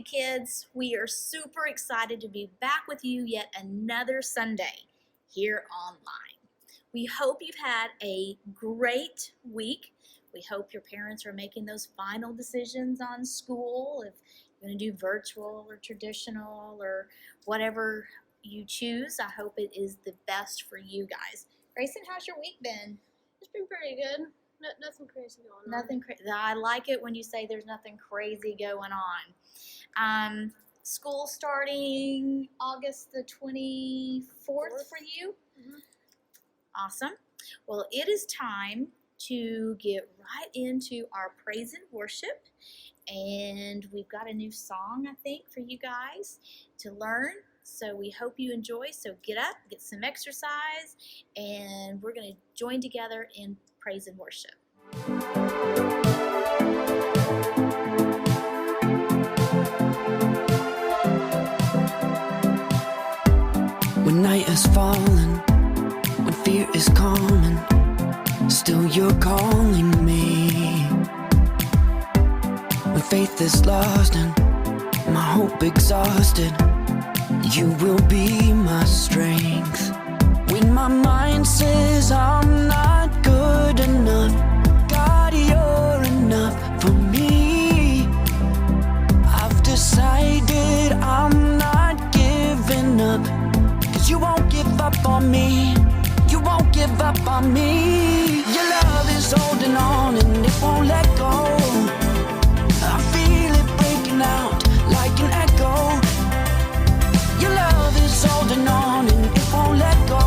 kids. We are super excited to be back with you yet another Sunday here online. We hope you've had a great week. We hope your parents are making those final decisions on school, if you're going to do virtual or traditional or whatever you choose. I hope it is the best for you guys. Greyson, how's your week been? It's been pretty good. Nothing crazy going on. Nothing crazy. I like it when you say there's nothing crazy going on. School starting August the 24th for you? Mm-hmm. Awesome. Well, it is time to get right into our praise and worship. And we've got a new song, I think, for you guys to learn. So we hope you enjoy. So get up, get some exercise, and we're going to join together in praise and worship. When night has fallen, when fear is calming, still you're calling me. When faith is lost and my hope exhausted, you will be my strength. When my mind says I'm not good enough, God, you're enough for me. I've decided I'm not giving up, 'cause you won't give up on me. You won't give up on me. Your love is holding on and it won't let go. I feel it breaking out like an echo. Your love is holding on and it won't let go.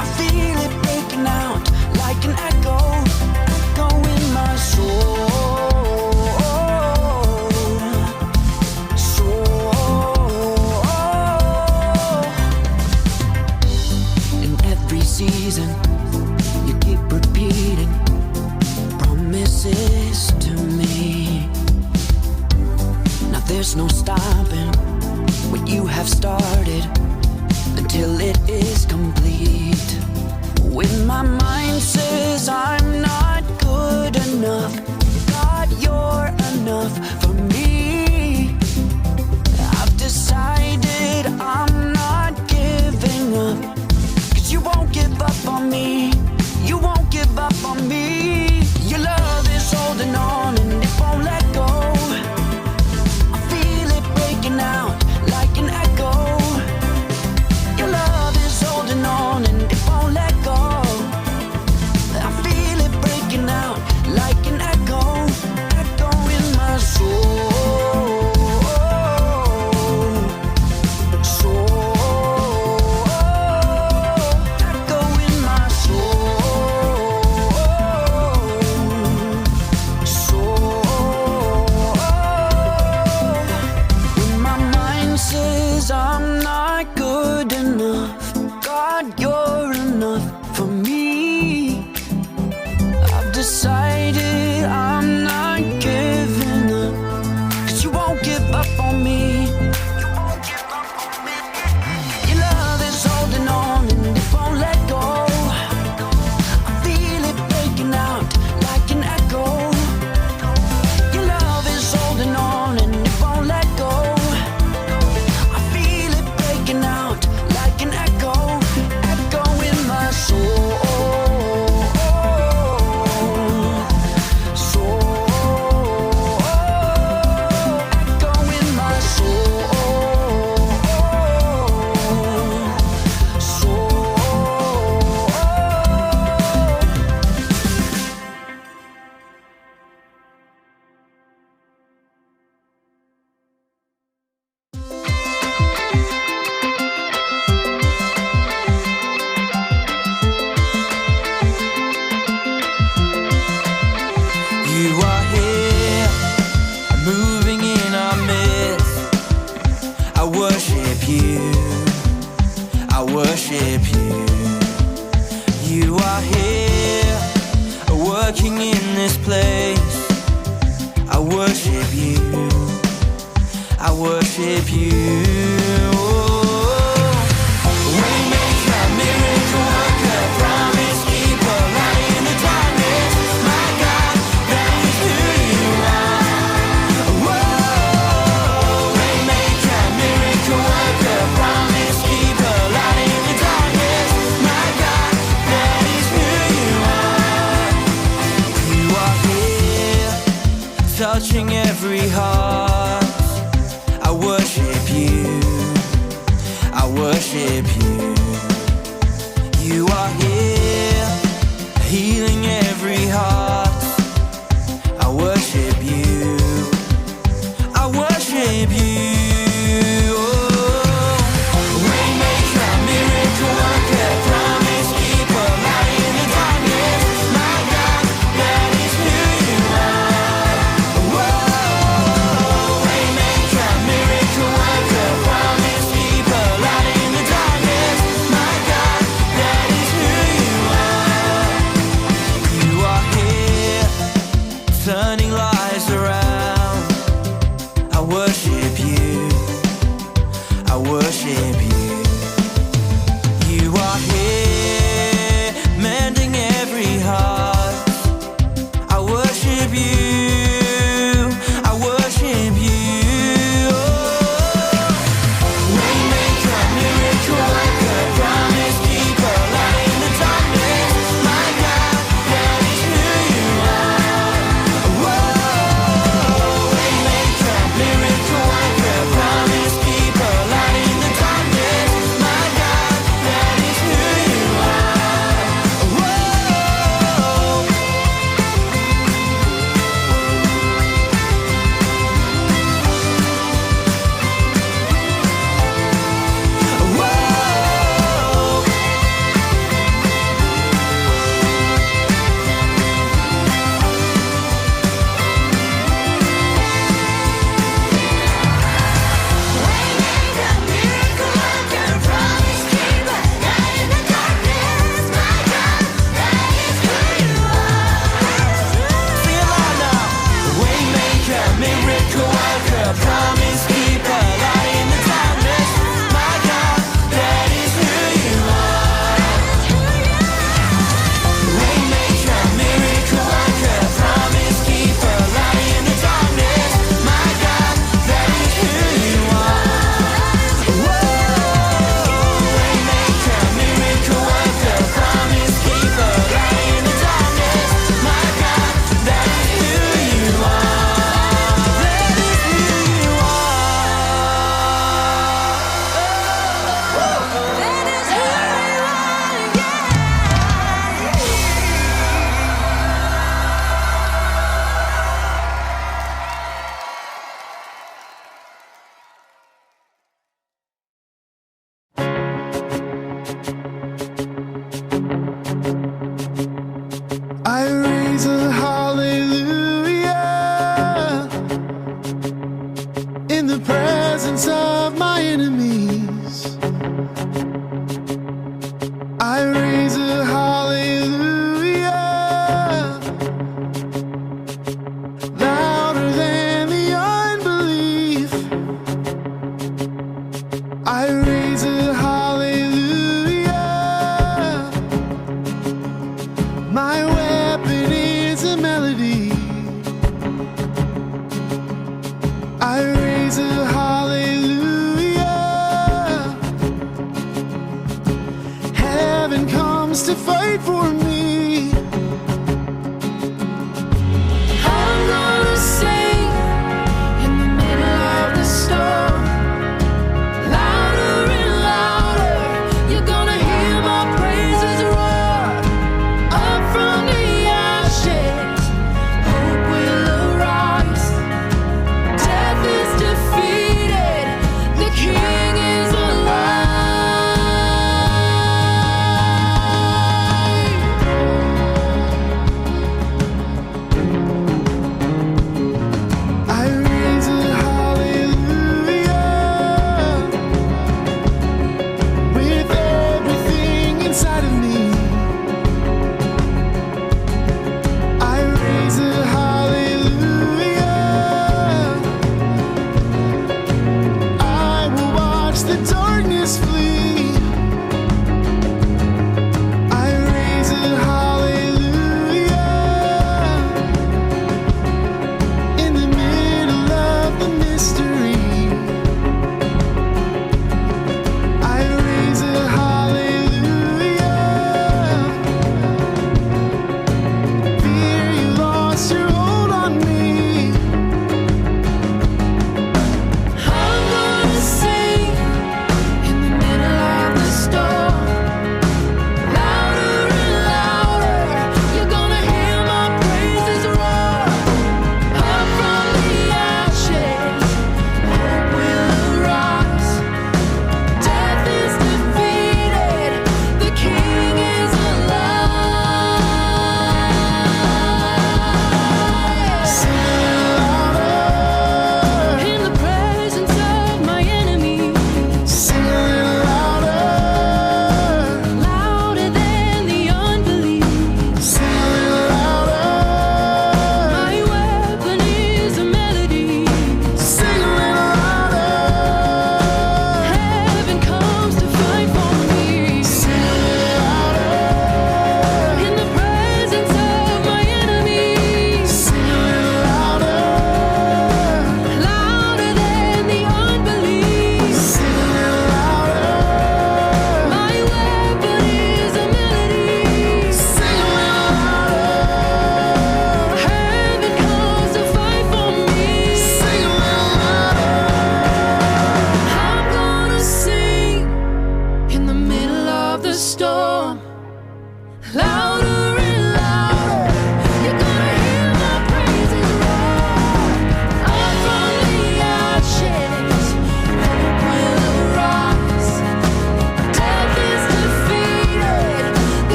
I feel it breaking out like an echo, echo in my soul. In every season, you keep repeating promises to me. Now there's no stopping what you have started until it is complete. When my mind says I'm not good enough, God, you're enough for me. I've decided I'm not giving up, 'cause you won't give up on me. You won't give up on me. Your love is holding on and it won't let go. I feel it breaking out like an echo. Your love is holding on and it won't let go. I feel it breaking out like an echo, echo in my soul. Echo in my When my mind says I'm not good enough, God, you're enough for me. I've decided I'm not giving up, 'cause you won't give up on me. You won't give up on me. Your love is holding on and it won't let go. I feel it breaking out like an echo. Your love is holding on and it won't let go. I feel it breaking out like an echo, echo in my soul. Echo in my You are here, moving in our midst. I worship you, I worship you. You are here, working in this place. I worship you, I worship you. Waymaker, miracle worker, promise keeper, light in the darkness. My God, that is who you are. Whoa. touching every heart. I worship you, I worship you. You are here, healing every heart. I worship you, I worship you. Waymaker, miracle worker, promise keeper, light in the darkness. My God, that is who you are. Whoa.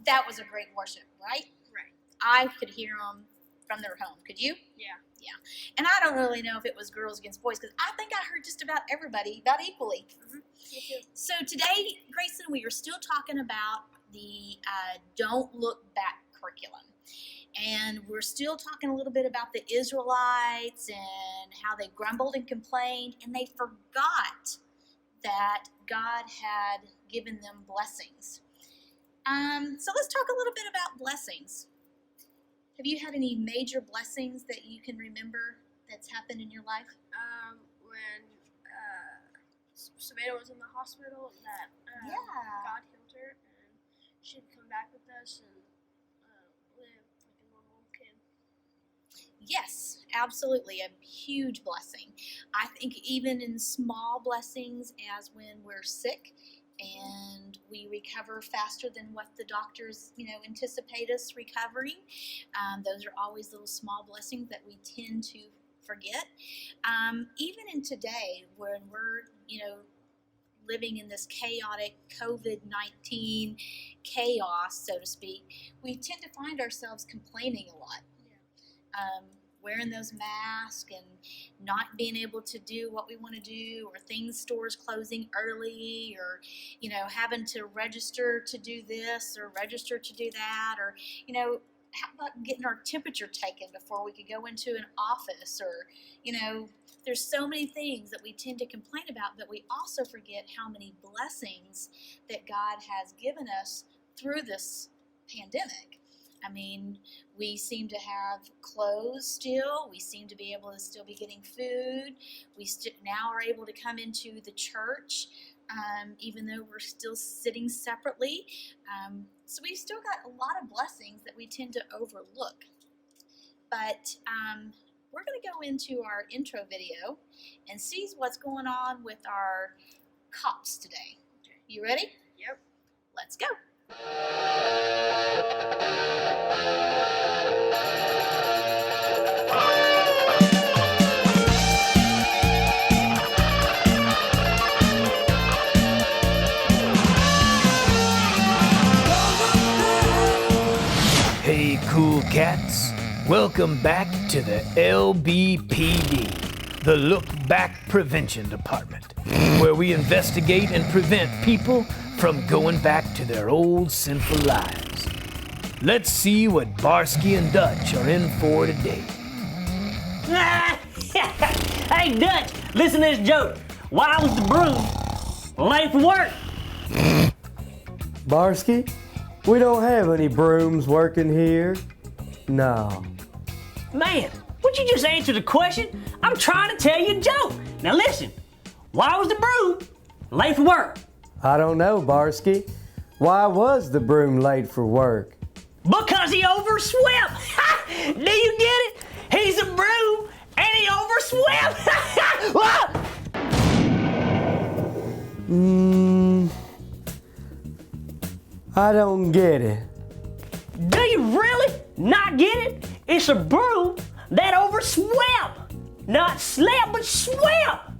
That was a great worship, right? Right. I could hear them from their home. Could you? Yeah. Yeah. And I don't really know if it was girls against boys because I think I heard just about everybody about equally. Mm-hmm. Me too. So today, Greyson, we are still talking about the Don't Look Back curriculum. And we're still talking a little bit about the Israelites and how they grumbled and complained, and they forgot that God had given them blessings. So let's talk a little bit about blessings. Have you had any major blessings that you can remember that's happened in your life? When Savannah was in the hospital, that Yeah. God healed her, and she'd come back with us and live like a normal kid. Yes, absolutely, a huge blessing. I think even in small blessings, as when we're sick and we recover faster than what the doctors, anticipate us recovering, those are always little small blessings that we tend to forget. Even in today, when we're, living in this chaotic COVID-19 chaos, so to speak, we tend to find ourselves complaining a lot. Wearing those masks and not being able to do what we want to do, or stores closing early, or, having to register to do this or register to do that, or, how about getting our temperature taken before we could go into an office, or, there's so many things that we tend to complain about, but we also forget how many blessings that God has given us through this pandemic. I mean, we seem to have clothes still. We seem to be able to still be getting food. We now are able to come into the church, even though we're still sitting separately. So we've still got a lot of blessings that we tend to overlook. But we're going to go into our intro video and see what's going on with our cops today. You ready? Yep. Let's go. Hey, cool cats. Welcome back to the LBPD, the Look Back Prevention Department, where we investigate and prevent people from going back to their old sinful lives. Let's see what Barsky and Dutch are in for today. Hey, Dutch, listen to this joke. Why was the broom late for work? Barsky, we don't have any brooms working here. No. Man, would you just answer the question? I'm trying to tell you a joke. Now listen, why was the broom late for work? I don't know, Barsky. Why was the broom late for work? Because he overswept. Do you get it? He's a broom and he overswept. I don't get it. Do you really not get it? It's a broom that overswept. Not slept, but swept.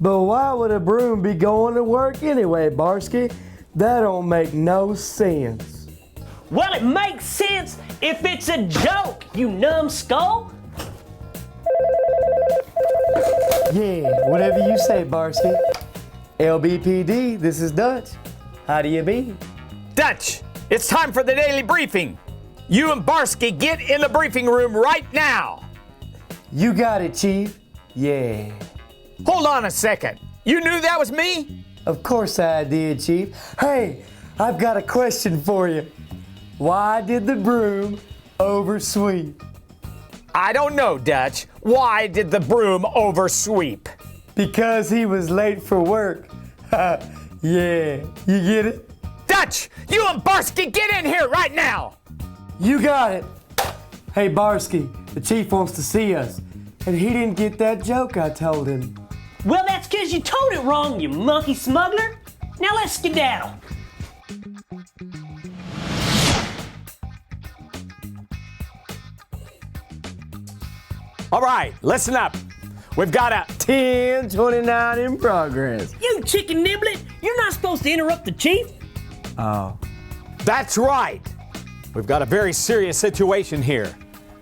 But why would a broom be going to work anyway, Barsky? That don't make no sense. Well, it makes sense if it's a joke, you numbskull. Yeah, whatever you say, Barsky. LBPD, this is Dutch. How do you be? Dutch, it's time for the daily briefing. You and Barsky get in the briefing room right now. You got it, Chief. Yeah. Hold on a second. You knew that was me? Of course I did, Chief. Hey, I've got a question for you. Why did the broom oversweep? I don't know, Dutch. Why did the broom oversweep? Because he was late for work. Yeah, you get it? Dutch, you and Barsky get in here right now. You got it. Hey, Barsky, the chief wants to see us. And he didn't get that joke I told him. Well, that's because you told it wrong, you monkey smuggler. Now let's skedaddle. All right, listen up. We've got a 10:29 in progress. You chicken niblet, you're not supposed to interrupt the chief. Oh, That's right. We've got a very serious situation here.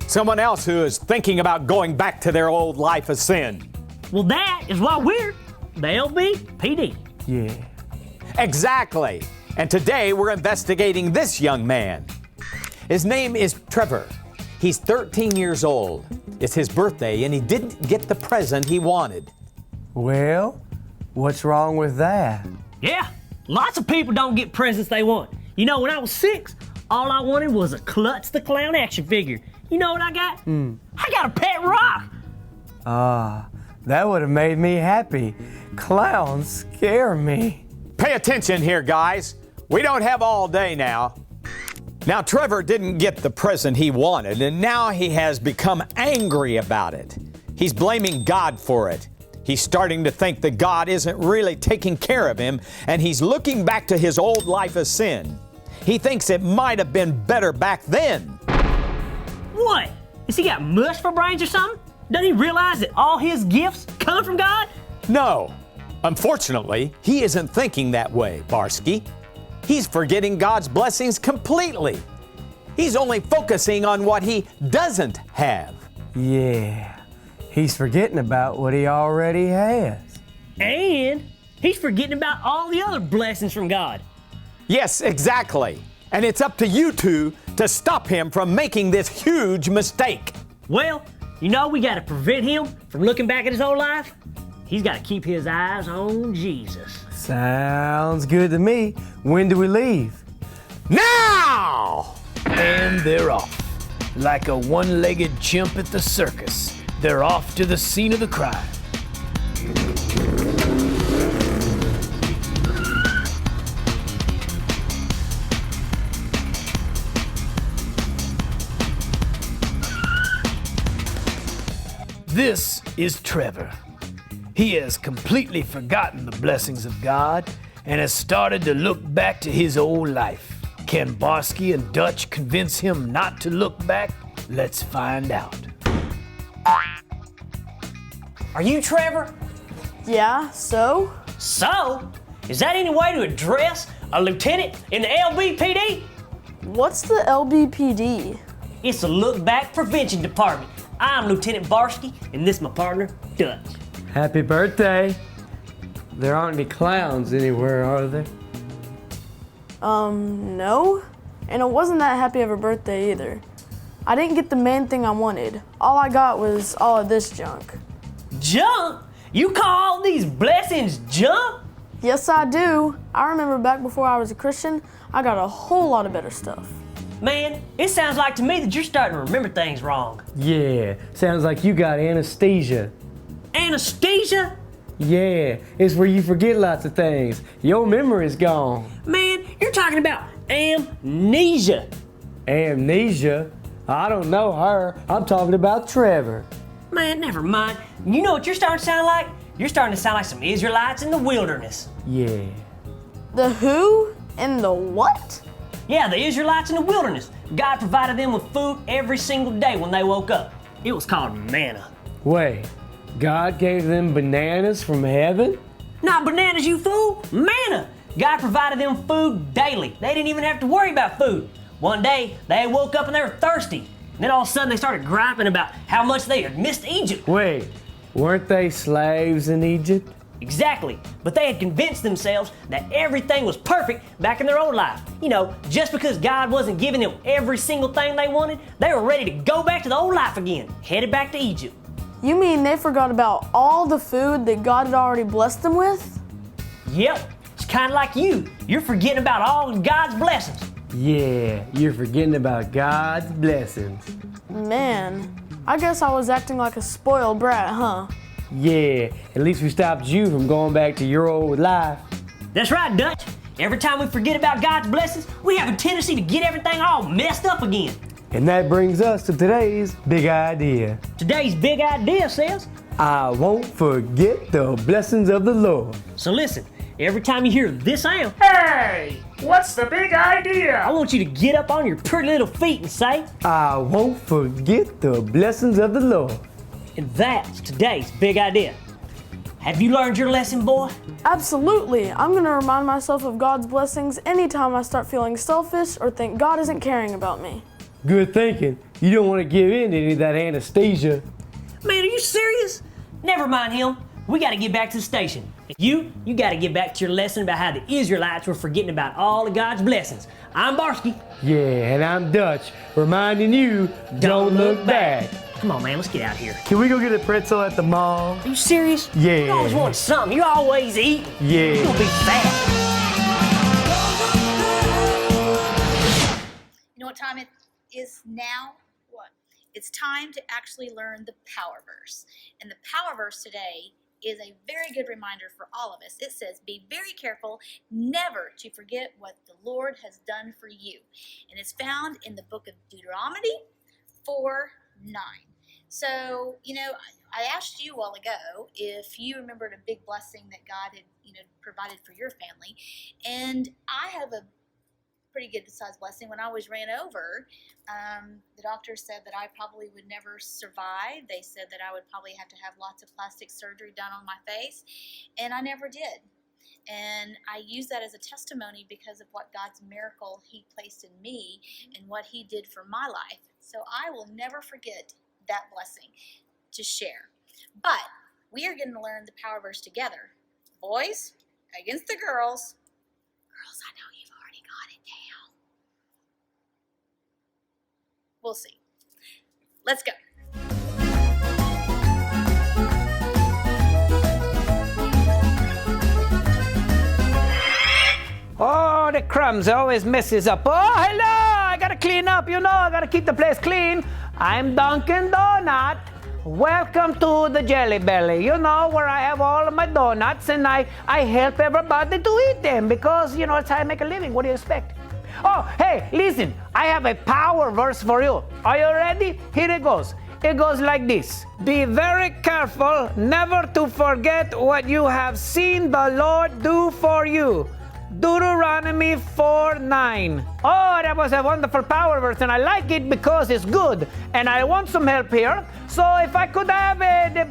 Someone else who is thinking about going back to their old life of sin. Well, that is why we're the LBPD. Yeah. Exactly. And today we're investigating this young man. His name is Trevor. He's 13 years old. It's his birthday and he didn't get the present he wanted. Well, what's wrong with that? Yeah, lots of people don't get presents they want. You know, when I was 6, all I wanted was a Klutz the Clown action figure. You know what I got? I got a pet rock. That would have made me happy. Clowns scare me. Pay attention here, guys. We don't have all day now. Now, Trevor didn't get the present he wanted, and now he has become angry about it. He's blaming God for it. He's starting to think that God isn't really taking care of him, and he's looking back to his old life of sin. He thinks it might have been better back then. What? Has he got mush for brains or something? Doesn't he realize that all his gifts come from God? No. Unfortunately, he isn't thinking that way, Barsky. He's forgetting God's blessings completely. He's only focusing on what he doesn't have. Yeah, he's forgetting about what he already has. And he's forgetting about all the other blessings from God. Yes, exactly. And it's up to you two to stop him from making this huge mistake. Well, you know we gotta prevent him from looking back at his old life. He's gotta keep his eyes on Jesus. Sounds good to me. When do we leave? Now! And they're off. Like a one-legged chimp at the circus, they're off to the scene of the crime. This is Trevor. He has completely forgotten the blessings of God and has started to look back to his old life. Can Barsky and Dutch convince him not to look back? Let's find out. Are you Trevor? Yeah, so? So? Is that any way to address a lieutenant in the LBPD? What's the LBPD? It's the Look Back Prevention Department. I'm Lieutenant Barsky, and this is my partner, Dutch. Happy birthday. There aren't any clowns anywhere, are there? No. And it wasn't that happy of a birthday either. I didn't get the main thing I wanted. All I got was all of this junk. Junk? You call all these blessings junk? Yes, I do. I remember back before I was a Christian, I got a whole lot of better stuff. Man, it sounds like to me that you're starting to remember things wrong. Yeah, sounds like you got anesthesia. Anesthesia? Yeah, it's where you forget lots of things. Your memory's gone. Man, you're talking about amnesia. Amnesia? I don't know her. I'm talking about Trevor. Man, never mind. You know what you're starting to sound like? You're starting to sound like some Israelites in the wilderness. Yeah. The who and the what? Yeah, the Israelites in the wilderness. God provided them with food every single day when they woke up. It was called manna. Wait, God gave them bananas from heaven? Not bananas, you fool! Manna! God provided them food daily. They didn't even have to worry about food. One day, they woke up and they were thirsty. And then all of a sudden, they started griping about how much they had missed Egypt. Wait, weren't they slaves in Egypt? Exactly, but they had convinced themselves that everything was perfect back in their old life. You know, just because God wasn't giving them every single thing they wanted, they were ready to go back to the old life again, headed back to Egypt. You mean they forgot about all the food that God had already blessed them with? Yep, it's kind of like you. You're forgetting about all of God's blessings. Yeah, you're forgetting about God's blessings. Man, I guess I was acting like a spoiled brat, huh? Yeah, at least we stopped you from going back to your old life. That's right, Dutch. Every time we forget about God's blessings, we have a tendency to get everything all messed up again. And that brings us to today's big idea. Today's big idea says, I won't forget the blessings of the Lord. so listen, every time you hear this sound, Hey, what's the big idea? I want you to get up on your pretty little feet and say, I won't forget the blessings of the Lord. and that's today's big idea. Have you learned your lesson, boy? Absolutely. I'm going to remind myself of God's blessings anytime I start feeling selfish or think God isn't caring about me. Good thinking. You don't want to give in to any of that anesthesia. Man, are you serious? Never mind him. We got to get back to the station. You got to get back to your lesson about how the Israelites were forgetting about all of God's blessings. I'm Barsky. Yeah, and I'm Dutch, reminding you, don't look back. Come on, man, let's get out of here. Can we go get a pretzel at the mall? Are you serious? Yeah. You always want something. You always eat. Yeah. You'll be fat. You know what time it is now? What? It's time to actually learn the power verse. And the power verse today is a very good reminder for all of us. It says, be very careful never to forget what the Lord has done for you. And it's found in the book of Deuteronomy 4:9. So, I asked you a while ago if you remembered a big blessing that God had, provided for your family. And I have a pretty good sized blessing. When I was ran over, the doctor said that I probably would never survive. They said that I would probably have to have lots of plastic surgery done on my face, and I never did. And I use that as a testimony because of what God's miracle He placed in me and what He did for my life. So I will never forget that blessing to share. But we are going to learn the power verse together. Boys against the girls. Girls, I know you've already got it down. We'll see. Let's go. Oh, the crumbs always messes up. Oh, hello! I gotta clean up, I gotta keep the place clean. I'm Dunkin' Donut. Welcome to the Jelly Belly, where I have all of my donuts and I help everybody to eat them because, it's how I make a living. What do you expect? Oh, hey, listen, I have a power verse for you. Are you ready? Here it goes. It goes like this. Be very careful never to forget what you have seen the Lord do for you. Deuteronomy 4:9. Oh, that was a wonderful power verse, and I like it because it's good. And I want some help here. So if I could have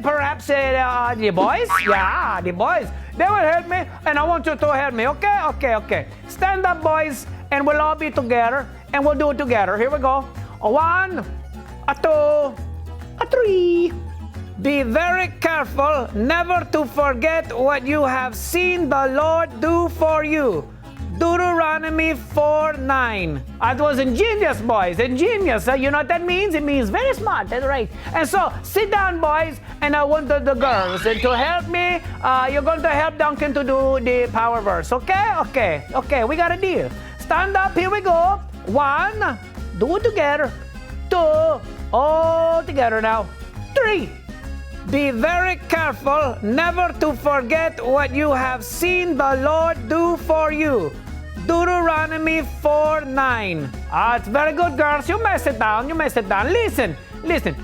perhaps the boys, yeah, the boys, they will help me, and I want you to help me. Okay. Stand up, boys, and we'll all be together, and we'll do it together. Here we go. 1, 2, 3. Be very careful never to forget what you have seen the Lord do for you. Deuteronomy 4:9. That was ingenious, boys. Ingenious. You know what that means? It means very smart. That's right. And so, sit down, boys, and I want the girls. And to help me, you're going to help Duncan to do the power verse. Okay. We got a deal. Stand up. Here we go. 1. Do it together. 2. All together now. 3. Be very careful never to forget what you have seen the Lord do for you. Deuteronomy 4:9. It's very good, girls. You may sit down. Listen.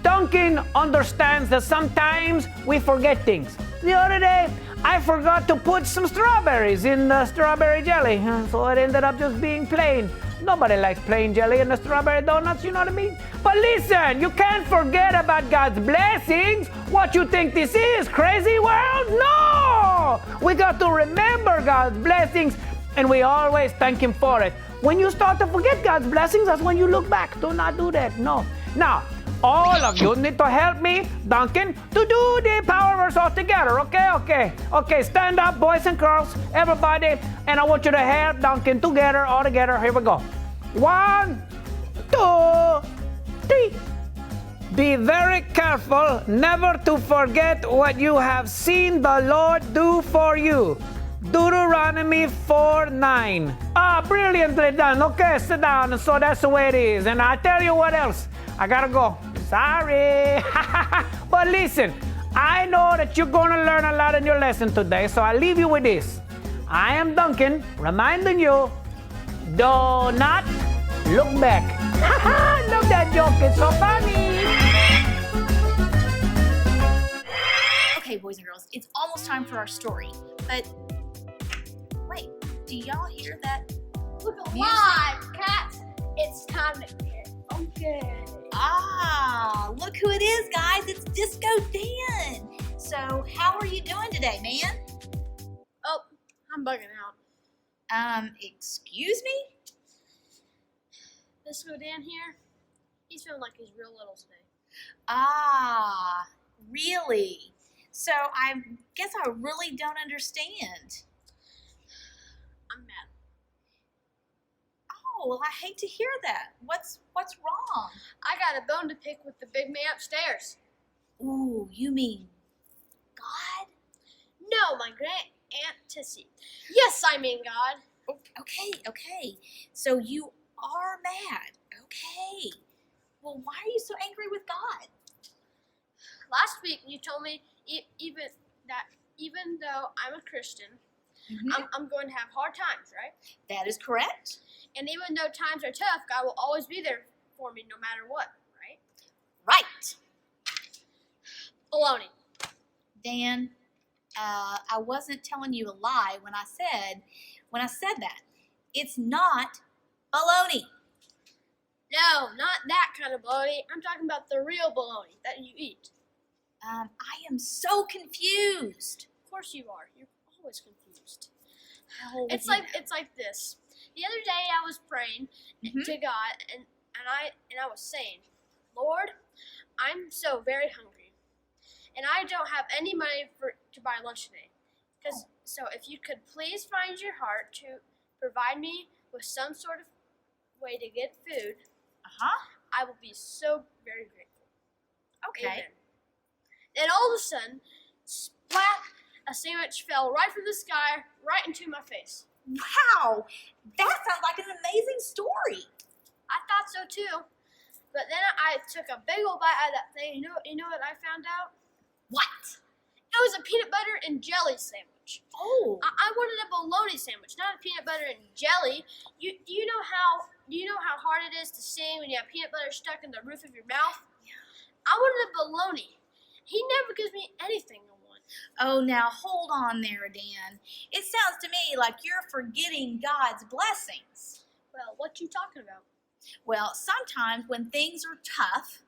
Duncan understands that sometimes we forget things. The other day, I forgot to put some strawberries in the strawberry jelly, so it ended up just being plain. Nobody likes plain jelly in the strawberry donuts, you know what I mean? But listen, you can't forget about God's blessings. What you think this is, crazy world? No! We got to remember God's blessings, and we always thank Him for it. When you start to forget God's blessings, that's when you look back. Do not do that, no. Now, all of you need to help me, Duncan, to do the power verse all together, okay? Okay, stand up, boys and girls, everybody, and I want you to help Duncan all together. Here we go. 1, 2, 3. Be very careful never to forget what you have seen the Lord do for you. Deuteronomy 4:9. Brilliantly done. Okay, sit down. So that's the way it is. And I tell you what else. I gotta go. Sorry. But listen, I know that you're going to learn a lot in your lesson today, so I'll leave you with this. I am Duncan, reminding you, do not look back. Love that joke. It's so funny. Okay, boys and girls, it's almost time for our story. But wait, do y'all hear that? Look alive, cats. It's time to get funky. Look who it is, guys. It's Disco Dan. So, how are you doing today, man? Oh, I'm bugging out. Excuse me? This guy Dan here, he's feeling like he's real little today. Ah, really? So, I guess I really don't understand. I'm mad. Oh, well, I hate to hear that. What's wrong? I got a bone to pick with the big man upstairs. Ooh, you mean God? No, my great Aunt Tissy. Yes, I mean God. Okay. So you are mad. Okay. Well, why are you so angry with God? Last week you told me even though I'm a Christian, I'm going to have hard times, right? That is correct. And even though times are tough, God will always be there for me no matter what, right? Right. Baloney. Dan, I wasn't telling you a lie when I said that. It's not baloney. No, not that kind of baloney. I'm talking about the real baloney that you eat. I am so confused. Of course you are. You're always confused. Oh, It's like this. The other day I was praying to God and I was saying, Lord, I'm so very hungry, and I don't have any money to buy lunch today. So if you could please find your heart to provide me with some sort of way to get food, I will be so very grateful. Okay. Amen. Then all of a sudden, splat, a sandwich fell right from the sky, right into my face. Wow, that sounds like an amazing story. I thought so too. But then I took a big old bite out of that thing. You know what I found out? What? It was a peanut butter and jelly sandwich. Oh. I wanted a bologna sandwich, not a peanut butter and jelly. Do you know how hard it is to sing when you have peanut butter stuck in the roof of your mouth? Yeah. I wanted a bologna. He never gives me anything I want. Oh, now hold on there, Dan. It sounds to me like you're forgetting God's blessings. Well, what you talking about? Well, sometimes when things are tough,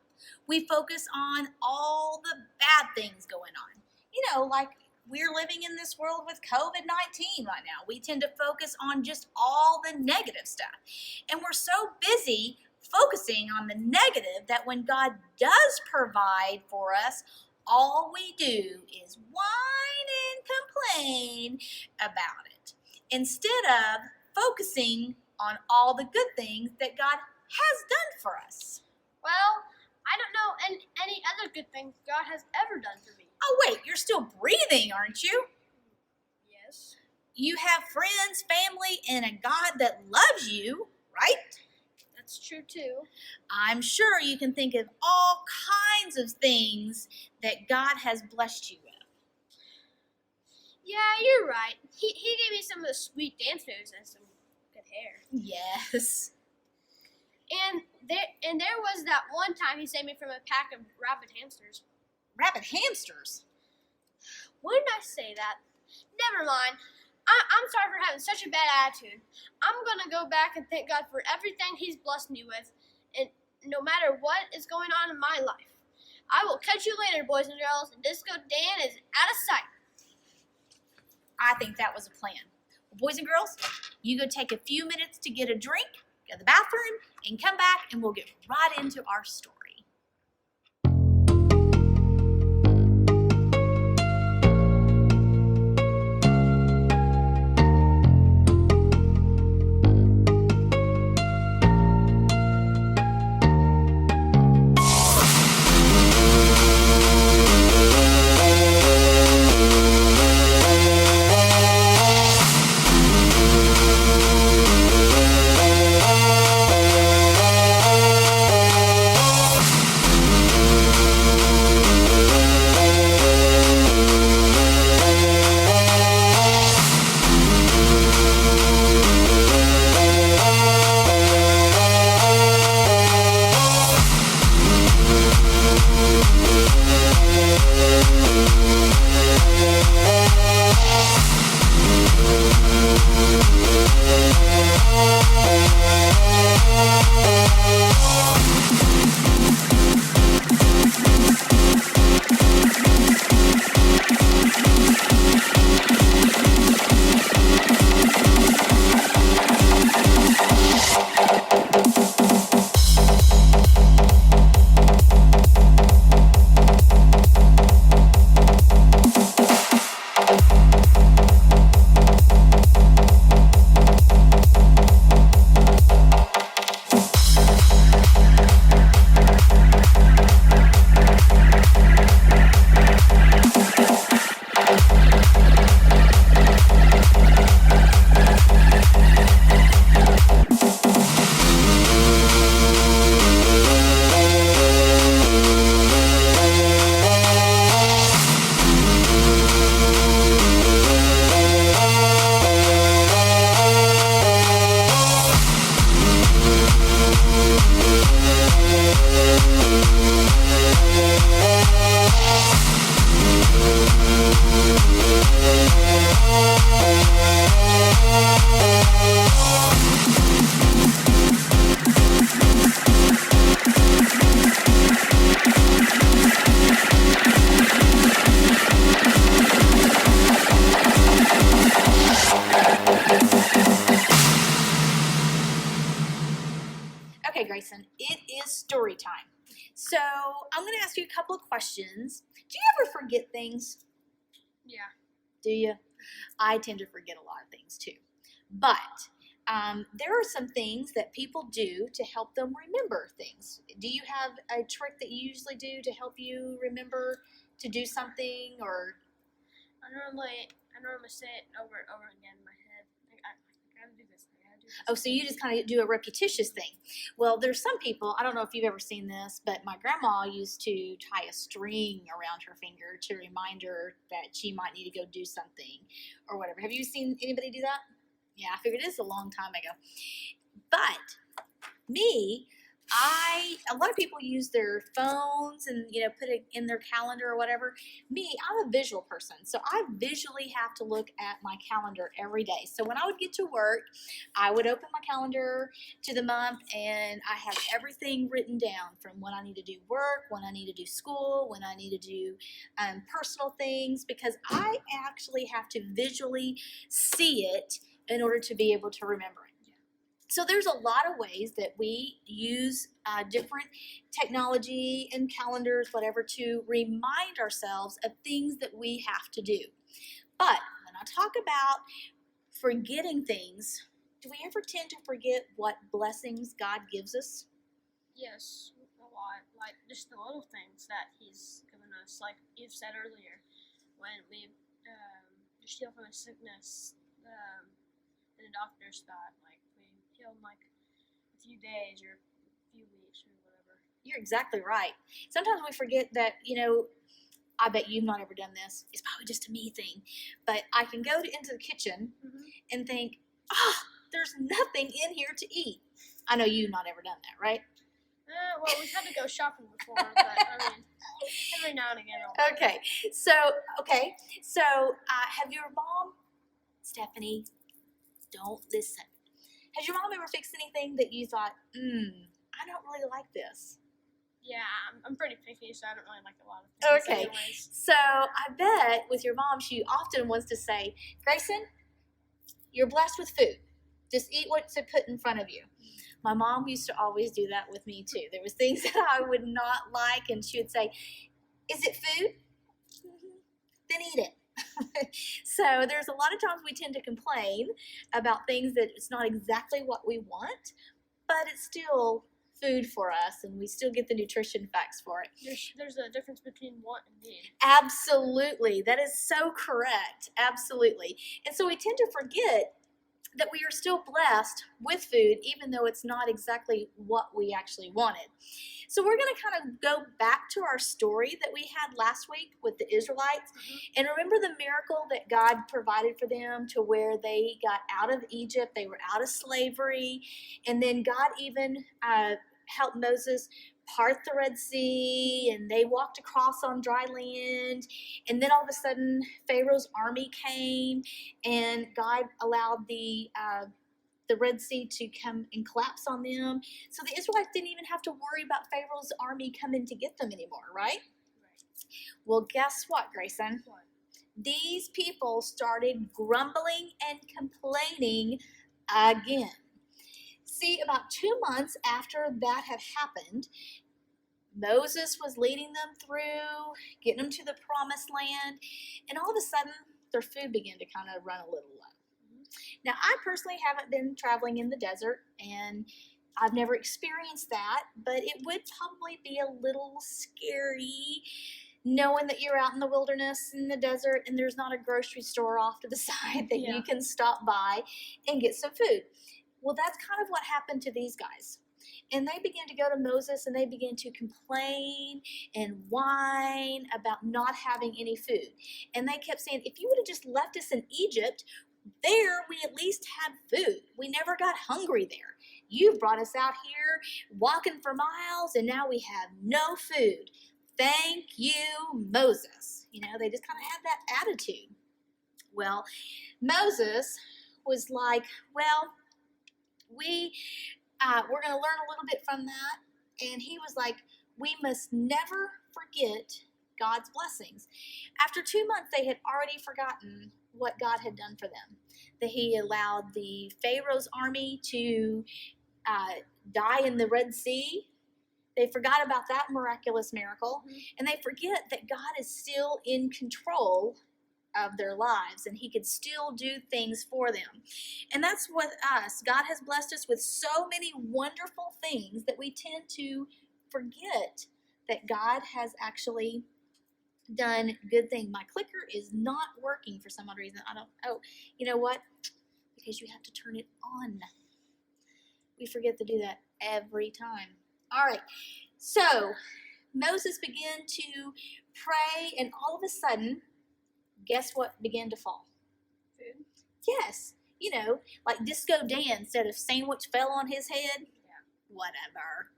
we focus on all the bad things going on. You know, like we're living in this world with COVID-19 right now. We tend to focus on just all the negative stuff. And we're so busy focusing on the negative that when God does provide for us, all we do is whine and complain about it instead of focusing on all the good things that God has done for us. Well, I don't know any other good things God has ever done for me. Oh, wait, you're still breathing, aren't you? Yes. You have friends, family, and a God that loves you, right? That's true too. I'm sure you can think of all kinds of things that God has blessed you with. Yeah, you're right. He gave me some of the sweet dance moves and some good hair. Yes. And there was that one time he saved me from a pack of rabid hamsters. Rabid hamsters? When did I say that? Never mind. I'm sorry for having such a bad attitude. I'm going to go back and thank God for everything he's blessed me with, and no matter what is going on in my life. I will catch you later, boys and girls, and Disco Dan is out of sight. I think that was a plan. Well, boys and girls, you go take a few minutes to get a drink, go to the bathroom, and come back, and we'll get right into our story. Okay, Greyson, it is story time. So I'm going to ask you a couple of questions. Do you ever forget things? Yeah. Do you? I tend to forget a lot of things too. But there are some things that people do to help them remember things. Do you have a trick that you usually do to help you remember to do something, or? I normally say it over and over again in my head. Like, I gotta do this. I gotta do this. Oh, so you just kind of do a repetitious thing. Well, there's some people, I don't know if you've ever seen this, but my grandma used to tie a string around her finger to remind her that she might need to go do something or whatever. Have you seen anybody do that? Yeah, I figured it is a long time ago. But me, a lot of people use their phones and, put it in their calendar or whatever. Me, I'm a visual person, so I visually have to look at my calendar every day. So when I would get to work, I would open my calendar to the month, and I have everything written down from when I need to do work, when I need to do school, when I need to do personal things, because I actually have to visually see it in order to be able to remember it. So there's a lot of ways that we use different technology and calendars, whatever, to remind ourselves of things that we have to do. But when I talk about forgetting things, do we ever tend to forget what blessings God gives us? Yes, a lot. Like just the little things that He's given us. Like you've said earlier, when we just heal from a sickness, and the doctors thought like we healed in like a few days or a few weeks or whatever. You're exactly right. Sometimes we forget that, I bet you've not ever done this. It's probably just a me thing. But I can go into the kitchen and think, there's nothing in here to eat. I know you've not ever done that, right? Well, we've had to go shopping before, but I mean, every now and again. Okay. So, have your mom, Stephanie, don't listen. Has your mom ever fixed anything that you thought, I don't really like this? Yeah, I'm pretty picky, so I don't really like a lot of things. Okay. Anyways. So I bet with your mom, she often wants to say, Greyson, you're blessed with food. Just eat what's put in front of you. My mom used to always do that with me too. There was things that I would not like, and she would say, is it food? Then eat it. So there's a lot of times we tend to complain about things that it's not exactly what we want, but it's still food for us, and we still get the nutrition facts for it. There's a difference between want and need. Absolutely. That is so correct. Absolutely. And so we tend to forget that we are still blessed with food, even though it's not exactly what we actually wanted. So we're going to kind of go back to our story that we had last week with the Israelites. And remember the miracle that God provided for them to where they got out of Egypt. They were out of slavery. And then God even helped Moses part the Red Sea, and they walked across on dry land. And then all of a sudden, Pharaoh's army came, and God allowed the Red Sea to come and collapse on them. So the Israelites didn't even have to worry about Pharaoh's army coming to get them anymore, right? Well, guess what, Greyson? What? These people started grumbling and complaining again. See, about 2 months after that had happened, Moses was leading them through, getting them to the promised land, and all of a sudden, their food began to kind of run a little low. Now, I personally haven't been traveling in the desert, and I've never experienced that, but it would probably be a little scary knowing that you're out in the wilderness in the desert and there's not a grocery store off to the side that you can stop by and get some food. Well, that's kind of what happened to these guys. And they began to go to Moses and they began to complain and whine about not having any food. And they kept saying, if you would have just left us in Egypt, there we at least had food. We never got hungry there. You've brought us out here walking for miles and now we have no food. Thank you, Moses. They just kind of had that attitude. Well, Moses was like, well, we're going to learn a little bit from that. And he was like, we must never forget God's blessings. After 2 months, they had already forgotten what God had done for them. That he allowed the Pharaoh's army to die in the Red Sea. They forgot about that miraculous miracle, and they forget that God is still in control of their lives, and he could still do things for them. And that's with us. God has blessed us with so many wonderful things that we tend to forget that God has actually done good things. My clicker is not working for some odd reason. You know what? Because you have to turn it on. We forget to do that every time. All right, so Moses began to pray, and all of a sudden, guess what began to fall? Food? Yes, like Disco Dan said, if sandwich fell on his head, whatever.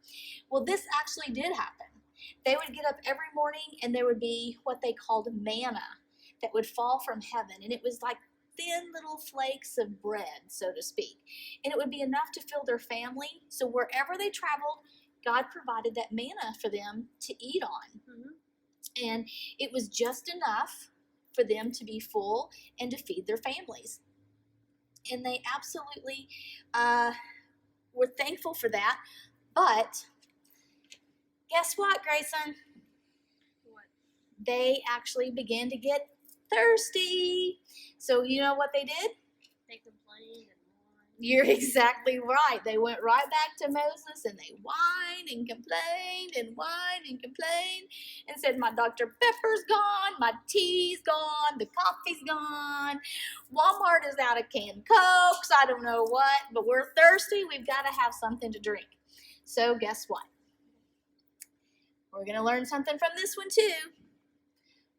Well, this actually did happen. They would get up every morning, and there would be what they called manna that would fall from heaven, and it was like thin little flakes of bread, so to speak, and it would be enough to fill their family. So wherever they traveled, God provided that manna for them to eat on. And it was just enough for them to be full and to feed their families. And they absolutely were thankful for that. But guess what, Greyson? What? They actually began to get thirsty. So you know what they did? They complained and whined. You're exactly right. They went right back to Moses, and they whined and complained and whined and complained and said, my Dr. Pepper's gone, my tea's gone, the coffee's gone, Walmart is out of canned Cokes, I don't know what, but we're thirsty. We've got to have something to drink. So guess what? We're going to learn something from this one too.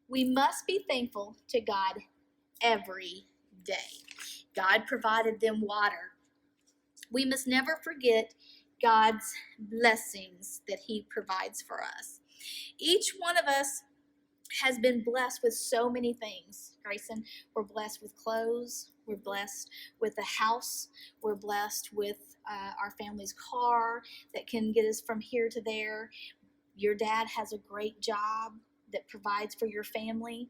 We must be thankful to God every day. God provided them water. We must never forget God's blessings that he provides for us. Each one of us has been blessed with so many things. Greyson, we're blessed with clothes. We're blessed with a house. We're blessed with our family's car that can get us from here to there. Your dad has a great job that provides for your family.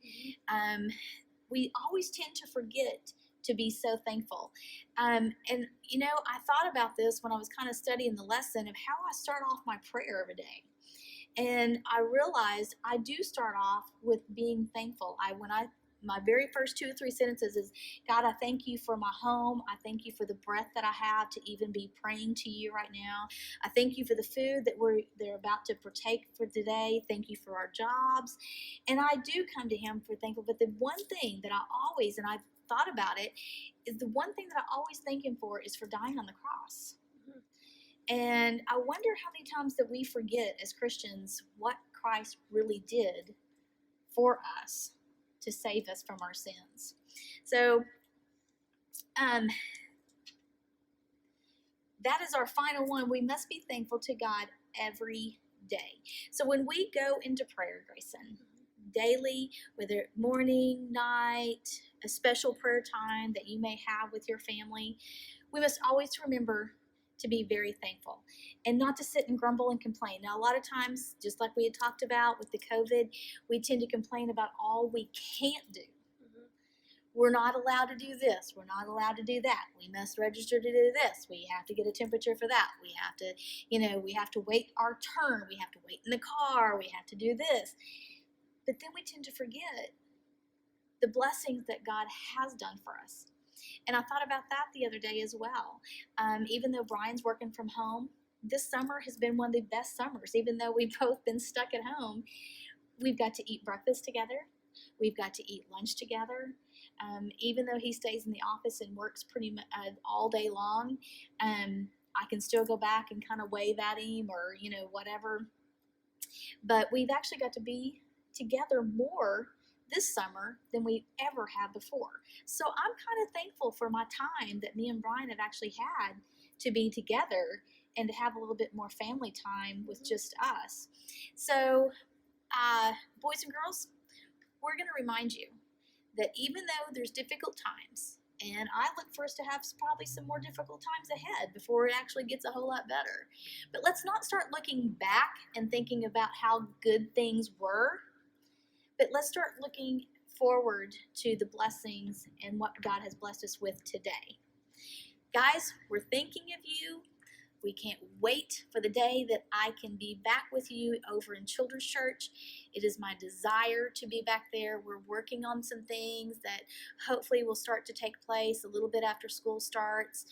We always tend to forget to be so thankful. And, I thought about this when I was kind of studying the lesson of how I start off my prayer every day. And I realized I do start off with being thankful. My very first 2 or 3 sentences is, God, I thank you for my home. I thank you for the breath that I have to even be praying to you right now. I thank you for the food that they're about to partake for today. Thank you for our jobs. And I do come to him for thankful. But the one thing that I always, and I thought about it, is the one thing that I always thank him for is for dying on the cross. And I wonder how many times that we forget as Christians what Christ really did for us to save us from our sins. So that is our final one. We must be thankful to God every day. So when we go into prayer, Greyson, daily, whether morning, night, a special prayer time that you may have with your family, we must always remember to be very thankful and not to sit and grumble and complain. Now, a lot of times, just like we had talked about with the COVID, we tend to complain about all we can't do. We're not allowed to do this. We're not allowed to do that. We must register to do this. We have to get a temperature for that. We have to, we have to wait our turn. We have to wait in the car. We have to do this. But then we tend to forget the blessings that God has done for us. And I thought about that the other day as well. Even though Brian's working from home, this summer has been one of the best summers. Even though we've both been stuck at home, we've got to eat breakfast together. We've got to eat lunch together. Even though he stays in the office and works pretty much all day long, I can still go back and kind of wave at him or, whatever. But we've actually got to be together more this summer than we ever have before. So I'm kind of thankful for my time that me and Brian have actually had to be together and to have a little bit more family time with just us. So, boys and girls, we're going to remind you that even though there's difficult times, and I look for us to have probably some more difficult times ahead before it actually gets a whole lot better. But let's not start looking back and thinking about how good things were. But let's start looking forward to the blessings and what God has blessed us with today. Guys, we're thinking of you. We can't wait for the day that I can be back with you over in Children's Church. It is my desire to be back there. We're working on some things that hopefully will start to take place a little bit after school starts.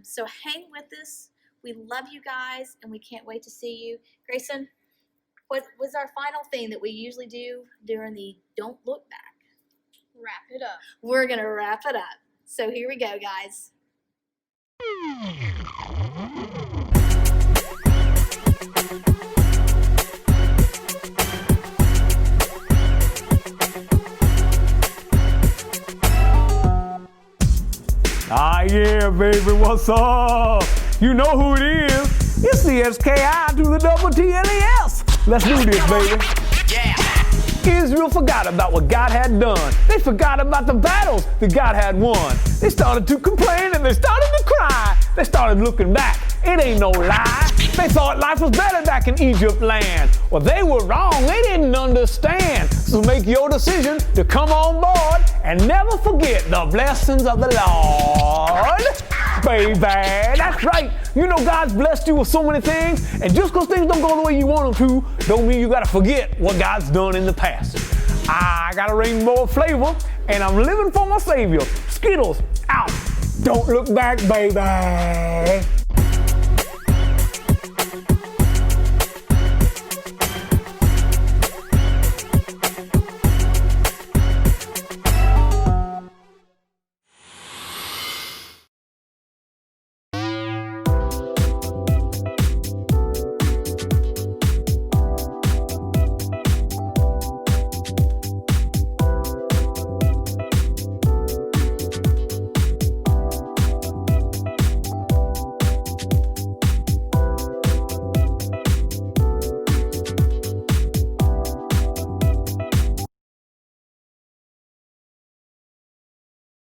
So hang with us. We love you guys, and we can't wait to see you. Greyson, what was our final thing that we usually do during the Don't Look Back? Wrap it up. We're going to wrap it up. So here we go, guys. Ah, yeah, baby, what's up? You know who it is. It's the SKI to the double TLES. Let's do this, baby. Yeah. Israel forgot about what God had done. They forgot about the battles that God had won. They started to complain and they started to cry. They started looking back. It ain't no lie. They thought life was better back in Egypt land. Well, they were wrong. They didn't understand. So make your decision to come on board and never forget the blessings of the Lord. Baby, that's right. You know God's blessed you with so many things, and just because things don't go the way you want them to, don't mean you gotta forget what God's done in the past. I got a rainbow of flavor, and I'm living for my Savior. Skittles, out. Don't look back, baby.